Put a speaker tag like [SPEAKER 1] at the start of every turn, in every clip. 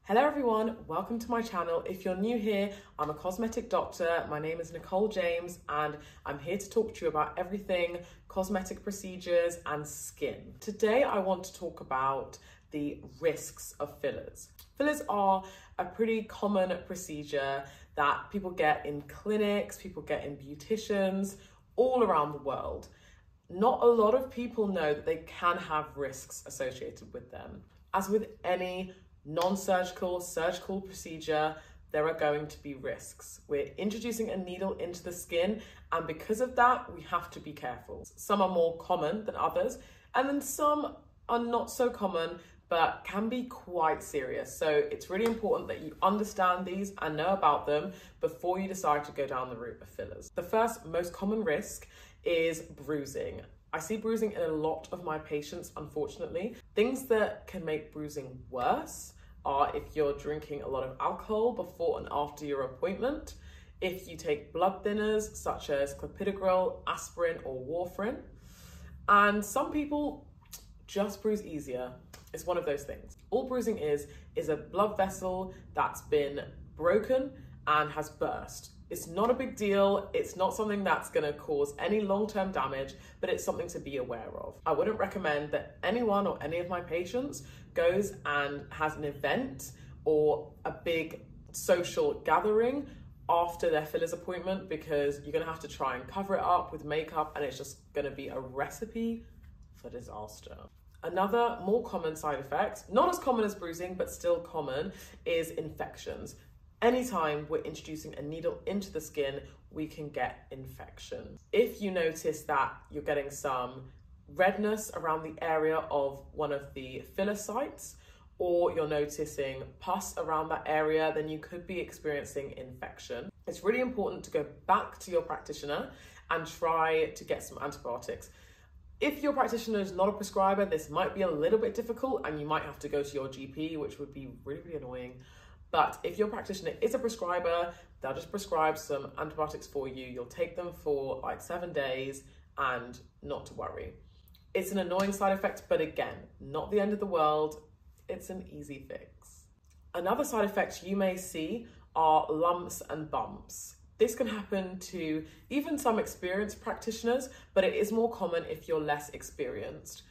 [SPEAKER 1] Hello everyone, welcome to my channel. If you're new here, I'm a cosmetic doctor. My name is Nicole James and I'm here to talk to you about everything cosmetic procedures and skin. Today I want to talk about the risks of fillers. Fillers are a pretty common procedure that people get in clinics, people get in beauticians, all around the world. Not a lot of people know that they can have risks associated with them. As with any non-surgical, surgical procedure, there are going to be risks. We're introducing a needle into the skin, and because of that, we have to be careful. Some are more common than others, and then some are not so common, but can be quite serious. So it's really important that you understand these and know about them before you decide to go down the route of fillers. The first most common risk is bruising. I see bruising in a lot of my patients, unfortunately. Things that can make bruising worse are if you're drinking a lot of alcohol before and after your appointment, if you take blood thinners such as clopidogrel, aspirin or warfarin, and some people just bruise easier. It's one of those things. All bruising is a blood vessel that's been broken and has burst. It's not a big deal. It's not something that's going to cause any long-term damage, but it's something to be aware of. I wouldn't recommend that anyone or any of my patients goes and has an event or a big social gathering after their fillers appointment, because you're going to have to try and cover it up with makeup and it's just going to be a recipe for disaster. Another more common side effect, not as common as bruising, but still common, is infections. Anytime we're introducing a needle into the skin, we can get infection. If you notice that you're getting some redness around the area of one of the filler sites, or you're noticing pus around that area, then you could be experiencing infection. It's really important to go back to your practitioner and try to get some antibiotics. If your practitioner is not a prescriber, this might be a little bit difficult and you might have to go to your GP, which would be really, really annoying. But if your practitioner is a prescriber, they'll just prescribe some antibiotics for you. You'll take them for like 7 days and not to worry. It's an annoying side effect, but again, not the end of the world. It's an easy fix. Another side effect you may see are lumps and bumps. This can happen to even some experienced practitioners, but it is more common if you're less experienced.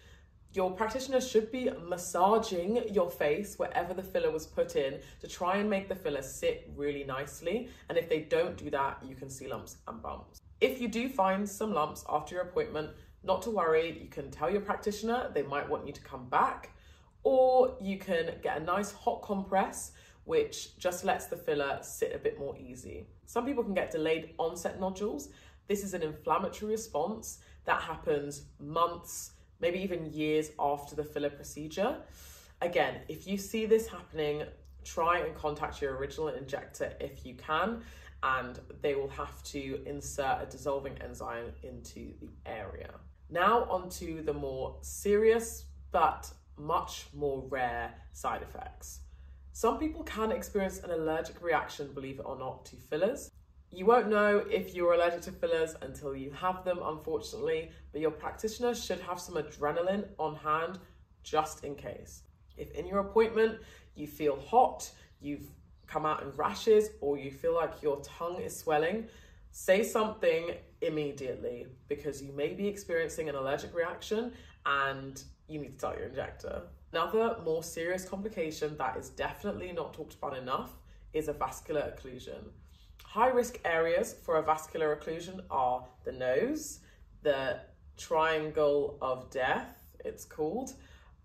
[SPEAKER 1] Your practitioner should be massaging your face wherever the filler was put in to try and make the filler sit really nicely. And if they don't do that, you can see lumps and bumps. If you do find some lumps after your appointment, not to worry, you can tell your practitioner. They might want you to come back, or you can get a nice hot compress, which just lets the filler sit a bit more easy. Some people can get delayed onset nodules. This is an inflammatory response that happens months, maybe even years after the filler procedure. Again, if you see this happening, try and contact your original injector if you can, and they will have to insert a dissolving enzyme into the area. Now onto the more serious but much more rare side effects. Some people can experience an allergic reaction, believe it or not, to fillers. You won't know if you're allergic to fillers until you have them, unfortunately, but your practitioner should have some adrenaline on hand just in case. If in your appointment you feel hot, you've come out in rashes, or you feel like your tongue is swelling, say something immediately, because you may be experiencing an allergic reaction and you need to tell your injector. Another more serious complication that is definitely not talked about enough is a vascular occlusion. High-risk areas for a vascular occlusion are the nose, the triangle of death, it's called,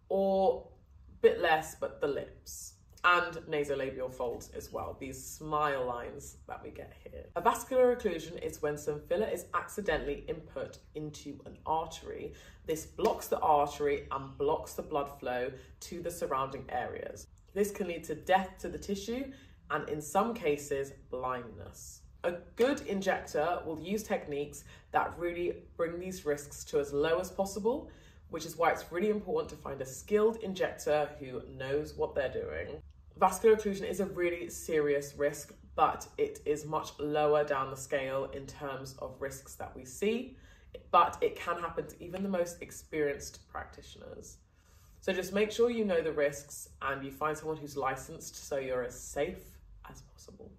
[SPEAKER 1] or a bit less, but the lips, and nasolabial folds as well, these smile lines that we get here. A vascular occlusion is when some filler is accidentally input into an artery. This blocks the artery and blocks the blood flow to the surrounding areas. This can lead to death to the tissue, and in some cases, blindness. A good injector will use techniques that really bring these risks to as low as possible, which is why it's really important to find a skilled injector who knows what they're doing. Vascular occlusion is a really serious risk, but it is much lower down the scale in terms of risks that we see, but it can happen to even the most experienced practitioners. So just make sure you know the risks and you find someone who's licensed so you're as safe as possible.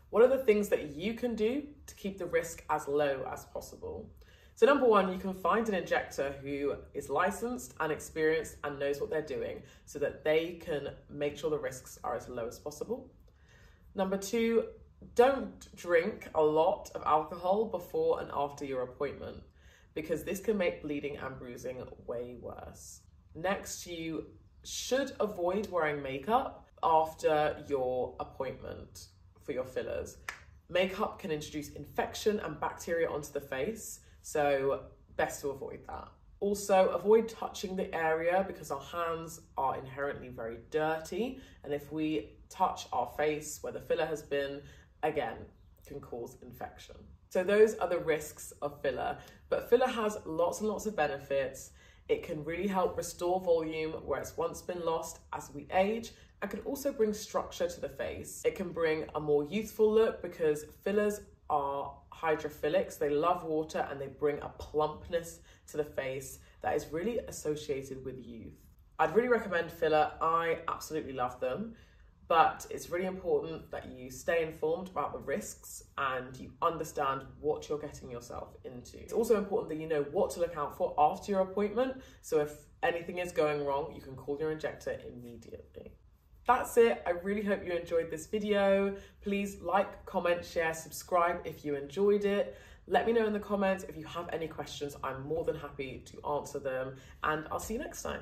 [SPEAKER 1] What are the things that you can do to keep the risk as low as possible? So number one, you can find an injector who is licensed and experienced and knows what they're doing so that they can make sure the risks are as low as possible. Number two, don't drink a lot of alcohol before and after your appointment because this can make bleeding and bruising way worse. Next, you should avoid wearing makeup after your appointment for your fillers. Makeup can introduce infection and bacteria onto the face, so best to avoid that. Also, avoid touching the area because our hands are inherently very dirty, and if we touch our face where the filler has been, again, can cause infection. So those are the risks of filler, but filler has lots and lots of benefits. It can really help restore volume where it's once been lost as we age, and can also bring structure to the face. It can bring a more youthful look because fillers are hydrophilic, so they love water and they bring a plumpness to the face that is really associated with youth. I'd really recommend filler. I absolutely love them, but it's really important that you stay informed about the risks and you understand what you're getting yourself into. It's also important that you know what to look out for after your appointment, so if anything is going wrong, you can call your injector immediately. That's it. I really hope you enjoyed this video. Please like, comment, share, subscribe if you enjoyed it. Let me know in the comments if you have any questions. I'm more than happy to answer them, and I'll see you next time.